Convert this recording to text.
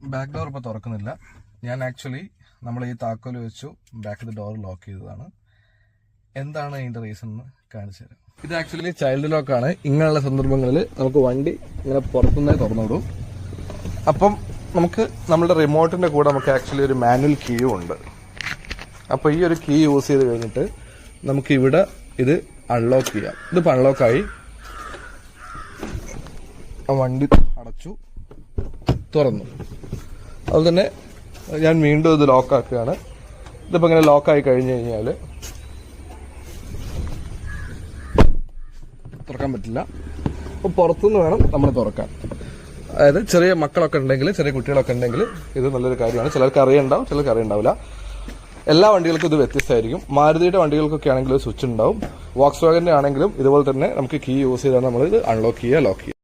Back door ഇപ്പോൾ തുറക്കുന്നില്ല. ഞാൻ actually നമ്മൾ ഈ താക്കോൽ വെച്ചു ബാക്കിൽ ഡോർ ലോക്ക് ചെയ്തതാണ്. എന്താണ് അതിന്റെ റീസൺ എന്ന് കാണിച്ചു തരാം. ഇത് ആക്ച്വലി ചൈൽഡ് ലോക്കാണ്. ഇങ്ങനെയുള്ള സന്ദർഭങ്ങളിൽ നമുക്ക് വണ്ടി ഇങ്ങനെ പുറത്തുനിന്നേ തുറന്നുവിടും. അപ്പം നമുക്ക് നമ്മുടെ റിമോട്ടിന്റെ കൂടെ നമുക്ക് ആക്ച്വലി ഒരു മാനുവൽ കീയും ഉണ്ട്. അപ്പോൾ ഈ ഒരു കീ യൂസ് ചെയ്ത് കഴിഞ്ഞിട്ട് നമുക്ക് ഇവിടെ ഇത് അൺലോക്ക് ചെയ്യാം. ഇതിപ്പോൾ അൺലോക്കായി, വണ്ടി അടച്ചു, തുറന്നു. അതുപോലെ തന്നെ ഞാൻ വീണ്ടും ഇത് ലോക്കാക്കുകയാണ്. ഇതിപ്പോൾ ഇങ്ങനെ ലോക്കായി കഴിഞ്ഞു കഴിഞ്ഞാൽ തുറക്കാൻ പറ്റില്ല. അപ്പോൾ പുറത്തുനിന്ന് വേണം നമ്മൾ തുറക്കാൻ. അതായത് ചെറിയ മക്കളൊക്കെ ഉണ്ടെങ്കിൽ, ചെറിയ കുട്ടികളൊക്കെ ഉണ്ടെങ്കിൽ ഇത് നല്ലൊരു കാര്യമാണ്. ചിലർക്ക് അറിയണ്ടാവും, ചിലർക്ക് അറിയണ്ടാവില്ല. എല്ലാ വണ്ടികൾക്കും ഇത് വ്യത്യസ്തമായിരിക്കും. മാരുതിയുടെ വണ്ടികൾക്കൊക്കെ ആണെങ്കിലും സ്വിച്ച് ഉണ്ടാവും. വോക്സ് വാഗന്റെ ആണെങ്കിലും ഇതുപോലെ തന്നെ നമുക്ക് കീ യൂസ് ചെയ്താണ് നമ്മൾ ഇത് അൺലോക്ക് ചെയ്യുക, ലോക്ക് ചെയ്യുക.